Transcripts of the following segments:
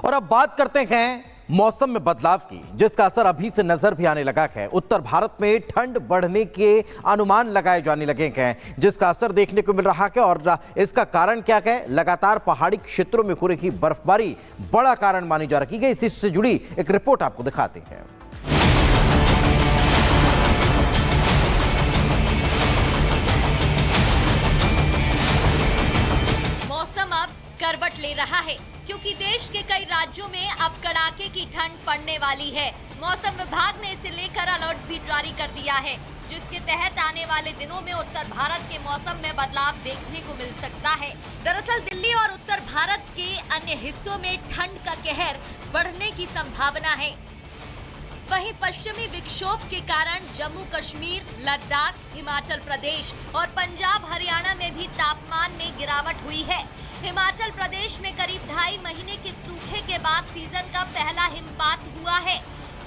और अब बात करते हैं मौसम में बदलाव की, जिसका असर अभी से नजर भी आने लगा है। उत्तर भारत में ठंड बढ़ने के अनुमान लगाए जाने लगे हैं, जिसका असर देखने को मिल रहा है। और इसका कारण क्या है? लगातार पहाड़ी क्षेत्रों में हो रही बर्फबारी बड़ा कारण मानी जा रही है। इसी से जुड़ी एक रिपोर्ट आपको दिखाते हैं। मौसम अब करवट ले रहा है, क्योंकि देश के कई राज्यों में अब कड़ाके की ठंड पड़ने वाली है। मौसम विभाग ने इसे लेकर अलर्ट भी जारी कर दिया है, जिसके तहत आने वाले दिनों में उत्तर भारत के मौसम में बदलाव देखने को मिल सकता है। दरअसल दिल्ली और उत्तर भारत के अन्य हिस्सों में ठंड का कहर बढ़ने की संभावना है। वहीं पश्चिमी विक्षोभ के कारण जम्मू कश्मीर, लद्दाख, हिमाचल प्रदेश और पंजाब हरियाणा में भी तापमान में गिरावट हुई है। हिमाचल प्रदेश में करीब 2.5 महीने के सूखे के बाद सीजन का पहला हिमपात हुआ है,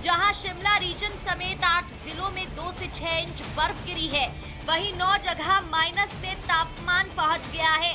जहां शिमला रीजन समेत 8 जिलों में 2 से 6 इंच बर्फ गिरी है। वहीं 9 जगह माइनस में तापमान पहुंच गया है।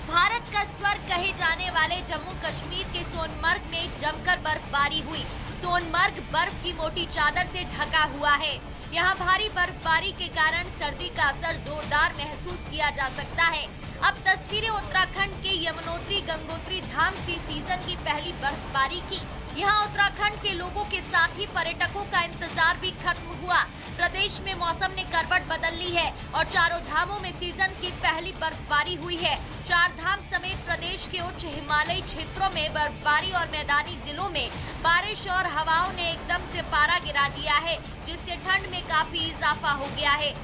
भारत का स्वर्ग कहे जाने वाले जम्मू कश्मीर के सोनमर्ग में जमकर बर्फबारी हुई। सोनमर्ग बर्फ की मोटी चादर से ढका हुआ है। यहाँ भारी बर्फबारी के कारण सर्दी का असर जोरदार महसूस किया जा सकता है। अब तस्वीरें उत्तराखंड के यमुनोत्री गंगोत्री धाम से सीजन की पहली बर्फबारी की। यहाँ उत्तराखंड के लोगों के साथ ही पर्यटकों का इंतजार भी खत्म हुआ। प्रदेश में मौसम ने करवट बदल ली है और चारों धामों में सीजन की पहली बर्फबारी हुई है। 4 धाम समेत प्रदेश के उच्च हिमालयी क्षेत्रों में बर्फबारी और मैदानी जिलों में बारिश और हवाओं ने एकदम से पारा गिरा दिया है, जिससे ठंड में काफी इजाफा हो गया है।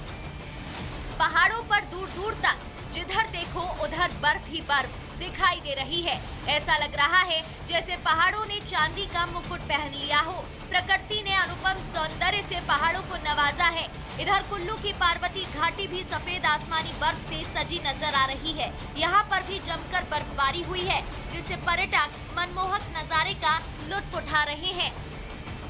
पहाड़ों पर दूर दूर तक जिधर देखो उधर बर्फ ही बर्फ दिखाई दे रही है। ऐसा लग रहा है जैसे पहाड़ों ने चांदी का मुकुट पहन लिया हो। प्रकृति ने अनुपम सौंदर्य से पहाड़ों को नवाजा है। इधर कुल्लू की पार्वती घाटी भी सफेद आसमानी बर्फ से सजी नजर आ रही है। यहाँ पर भी जमकर बर्फबारी हुई है, जिससे पर्यटक मनमोहक नजारे का लुत्फ उठा रहे हैं।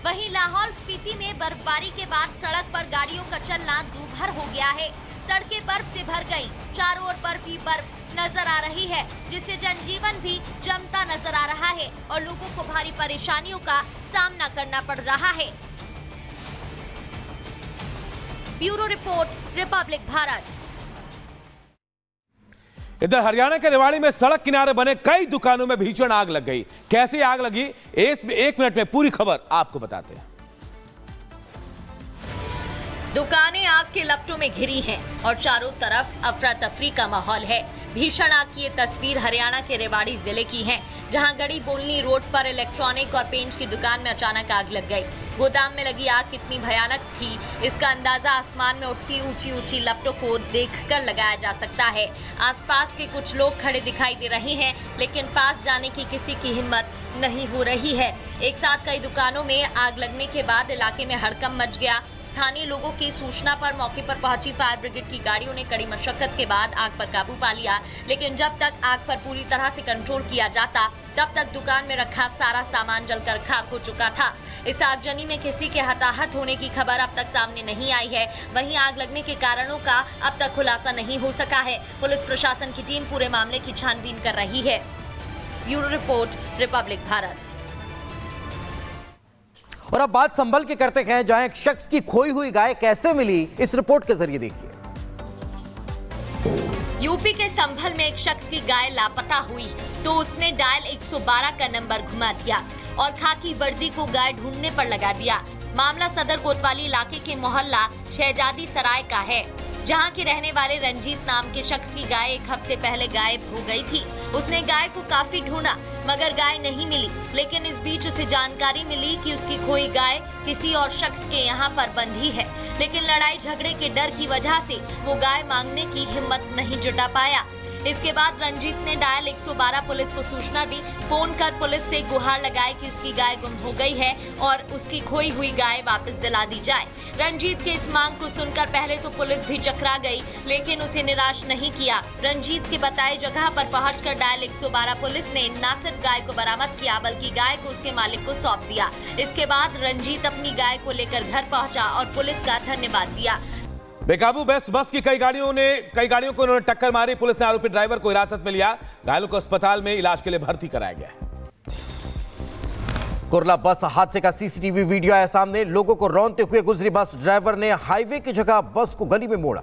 वहीं लाहौल स्पीति में बर्फबारी के बाद सड़क पर गाड़ियों का चलना दूभर हो गया है। सड़कें बर्फ से भर गई, चारों ओर बर्फ ही बर्फ नजर आ रही है, जिससे जनजीवन भी जमता नजर आ रहा है और लोगों को भारी परेशानियों का सामना करना पड़ रहा है। Bureau report, Republic Bharat. इधर हरियाणा के रेवाड़ी में सड़क किनारे बने कई दुकानों में भीषण आग लग गई। कैसे आग लगी, एक मिनट में पूरी खबर आपको बताते हैं। दुकानें आग के लपटों में घिरी हैं और चारों तरफ अफरा तफरी का माहौल है। भीषण आग की ये तस्वीर हरियाणा के रेवाड़ी जिले की है, जहां गड़ी बोलनी रोड पर इलेक्ट्रॉनिक और पेंट की दुकान में अचानक आग लग गई। गोदाम में लगी आग कितनी भयानक थी, इसका अंदाजा आसमान में उठती ऊंची ऊंची लपटों को देखकर लगाया जा सकता है। आसपास के कुछ लोग खड़े दिखाई दे रहे हैं, लेकिन पास जाने की किसी की हिम्मत नहीं हो रही है। एक साथ कई दुकानों में आग लगने के बाद इलाके में हड़कंप मच गया। स्थानीय लोगों की सूचना पर मौके पर पहुंची फायर ब्रिगेड की गाड़ियों ने कड़ी मशक्कत के बाद आग पर काबू पा लिया, लेकिन जब तक आग पर पूरी तरह से कंट्रोल किया जाता, तब तक दुकान में रखा सारा सामान जलकर खाक हो चुका था। इस आगजनी में किसी के हताहत होने की खबर अब तक सामने नहीं आई है। वहीं आग लगने के कारणों का अब तक खुलासा नहीं हो सका है। पुलिस प्रशासन की टीम पूरे मामले की छानबीन कर रही है। Bureau report, Republic Bharat. और अब बात संभल के करते हैं, जहां एक शख्स की खोई हुई गाय कैसे मिली, इस रिपोर्ट के जरिए देखिए। यूपी के संभल में एक शख्स की गाय लापता हुई तो उसने डायल 112 का नंबर घुमा दिया और खाकी वर्दी को गाय ढूंढने पर लगा दिया। मामला सदर कोतवाली इलाके के मोहल्ला शहजादी सराय का है, जहां के रहने वाले रंजीत नाम के शख्स की गाय 1 हफ्ते पहले गायब हो गई थी। उसने गाय को काफी ढूंढा मगर गाय नहीं मिली, लेकिन इस बीच उसे जानकारी मिली कि उसकी खोई गाय किसी और शख्स के यहाँ पर बंधी है, लेकिन लड़ाई झगड़े के डर की वजह से वो गाय मांगने की हिम्मत नहीं जुटा पाया। इसके बाद रंजीत ने डायल 112 पुलिस को सूचना दी। फोन कर पुलिस से गुहार लगाई कि उसकी गाय गुम हो गई है और उसकी खोई हुई गाय वापस दिला दी जाए। रंजीत के इस मांग को सुनकर पहले तो पुलिस भी चकरा गई, लेकिन उसे निराश नहीं किया। रंजीत के बताए जगह पर पहुंचकर डायल 112 पुलिस ने न सिर्फ गाय को बरामद किया, बल्कि गाय को उसके मालिक को सौंप दिया। इसके बाद रंजीत अपनी गाय को लेकर घर पहुंचा और पुलिस का धन्यवाद दिया। बेकाबू बेस्ट बस की कई गाड़ियों को उन्होंने टक्कर मारी। पुलिस ने आरोपी ड्राइवर को हिरासत में लिया। घायलों को अस्पताल में इलाज के लिए भर्ती कराया गया है। कुर्ला बस हादसे का सीसीटीवी वीडियो आया सामने। लोगों को रौंदते हुए गुजरी बस ड्राइवर ने हाईवे की जगह बस को गली में मोड़ा।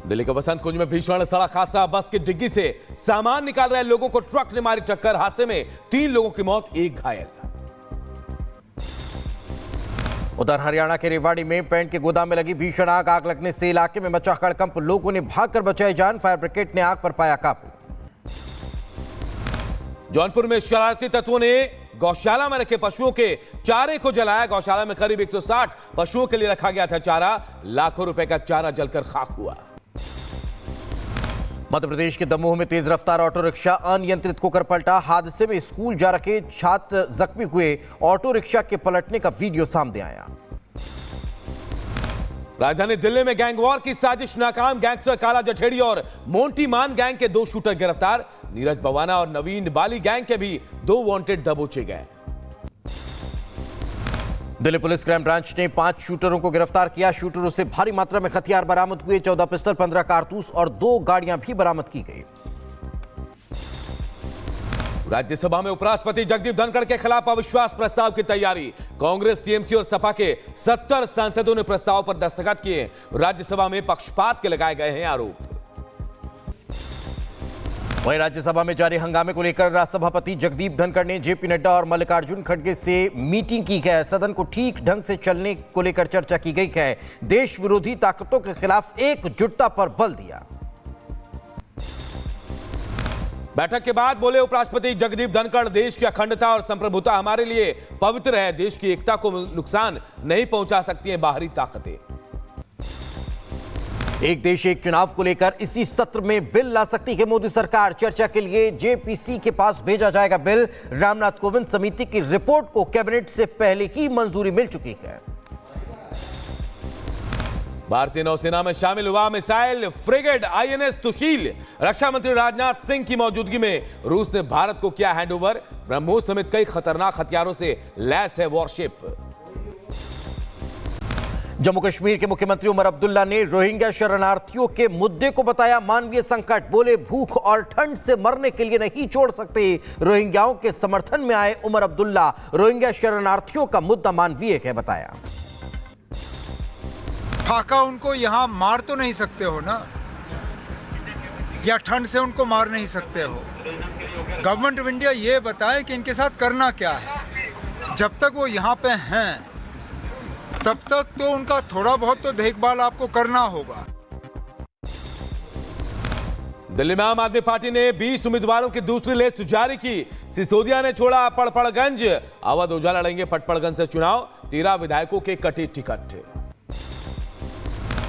दिल्ली के बसंत कुंज में भीषण सड़क हादसा। बस की डिग्गी से सामान निकाल रहे लोगों को ट्रक ने मारी टक्कर। हादसे में 3 लोगों की मौत, 1 घायल। उधर हरियाणा के रेवाड़ी में पेंट के गोदाम में लगी भीषण आग। आग लगने से इलाके में मचा हड़कंप। लोगों ने भागकर बचाई जान। फायर ब्रिगेड ने आग पर पाया काबू। जौनपुर में शरारती तत्वों ने गौशाला में रखे पशुओं के चारे को जलाया। गौशाला में करीब 160 पशुओं के लिए रखा गया था चारा। लाखों रुपए का चारा जलकर खाक हुआ। मध्य प्रदेश के दमोह में तेज रफ्तार ऑटो रिक्शा अनियंत्रित होकर पलटा। हादसे में स्कूल जा रखे छात्र जख्मी हुए। ऑटो रिक्शा के पलटने का वीडियो सामने आया। राजधानी दिल्ली में गैंग वॉर की साजिश नाकाम। गैंगस्टर काला जठेड़ी और मोंटी मान गैंग के 2 शूटर गिरफ्तार। नीरज बवाना और नवीन बाली गैंग के भी 2 वांटेड दबोचे गए। दिल्ली पुलिस क्राइम ब्रांच ने 5 शूटरों को गिरफ्तार किया। शूटरों से भारी मात्रा में हथियार बरामद हुए। 14 पिस्टल, 15 कारतूस और 2 गाड़ियां भी बरामद की गई। राज्यसभा में उपराष्ट्रपति जगदीप धनखड़ के खिलाफ अविश्वास प्रस्ताव की तैयारी। कांग्रेस, टीएमसी और सपा के 70 सांसदों ने प्रस्ताव पर दस्तखत किए। राज्यसभा में पक्षपात के लगाए गए हैं आरोप। वहीं राज्यसभा में जारी हंगामे को लेकर सभापति जगदीप धनखड़ ने जेपी नड्डा और मल्लिकार्जुन खड़गे से मीटिंग की है। सदन को ठीक ढंग से चलने को लेकर चर्चा की गई है। देश विरोधी ताकतों के खिलाफ एकजुटता पर बल दिया। बैठक के बाद बोले उपराष्ट्रपति जगदीप धनखड़, देश की अखंडता और संप्रभुता हमारे लिए पवित्र है। देश की एकता को नुकसान नहीं पहुंचा सकती हैं बाहरी ताकतें। एक देश एक चुनाव को लेकर इसी सत्र में बिल ला सकती है मोदी सरकार। चर्चा के लिए जेपीसी के पास भेजा जाएगा बिल। रामनाथ कोविंद समिति की रिपोर्ट को कैबिनेट से पहले ही मंजूरी मिल चुकी है। भारतीय नौसेना में शामिल हुआ मिसाइल फ्रिगेट आईएनएस तुशील। रक्षा मंत्री राजनाथ सिंह की मौजूदगी में रूस ने भारत को किया हैंडओवर। ब्रह्मोस समेत कई खतरनाक हथियारों से लैस है वॉरशिप। जम्मू कश्मीर के मुख्यमंत्री उमर अब्दुल्ला ने रोहिंग्या शरणार्थियों के मुद्दे को बताया मानवीय संकट। बोले भूख और ठंड से मरने के लिए नहीं छोड़ सकते। रोहिंग्याओं के समर्थन में आए उमर अब्दुल्ला। रोहिंग्या शरणार्थियों का मुद्दा मानवीय है बताया। खाका उनको यहाँ मार तो नहीं सकते हो ना, या ठंड से उनको मार नहीं सकते हो। गवर्नमेंट ऑफ इंडिया ये बताए कि इनके साथ करना क्या है। जब तक वो यहाँ पे हैं तब तक तो उनका थोड़ा बहुत तो देखभाल आपको करना होगा। दिल्ली में आम आदमी पार्टी ने 20 उम्मीदवारों की दूसरी लिस्ट जारी की। सिसोदिया ने छोड़ा पड़पड़गंज। अवध ओझा लड़ेंगे पटपड़गंज से चुनाव। 13 विधायकों के कटे टिकट।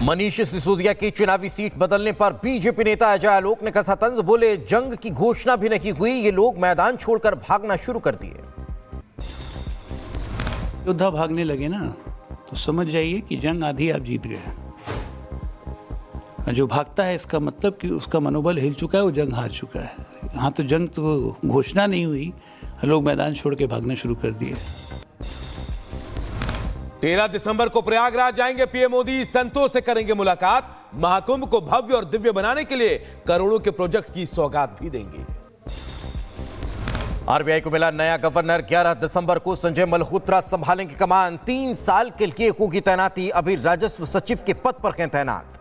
मनीष सिसोदिया की चुनावी सीट बदलने पर बीजेपी नेता अजय आलोक ने कसा तंज। बोले जंग की घोषणा भी नहीं हुई, ये लोग मैदान छोड़कर भागना शुरू कर दिए। योद्धा भागने लगे ना तो समझ जाइए कि जंग आधी आप जीत गए। जो भागता है इसका मतलब कि उसका मनोबल हिल चुका है, वो जंग हार चुका है। यहाँ तो जंग तो घोषणा नहीं हुई, लोग मैदान छोड़ के भागना शुरू कर दिए। 13 दिसंबर को प्रयागराज जाएंगे पीएम मोदी। संतों से करेंगे मुलाकात। महाकुंभ को भव्य और दिव्य बनाने के लिए करोड़ों के प्रोजेक्ट की सौगात भी देंगे। आरबीआई को मिला नया गवर्नर। 11 दिसंबर को संजय मल्होत्रा संभालेंगे कमान। 3 साल के लिए होगी तैनाती। अभी राजस्व सचिव के पद पर हैं तैनात।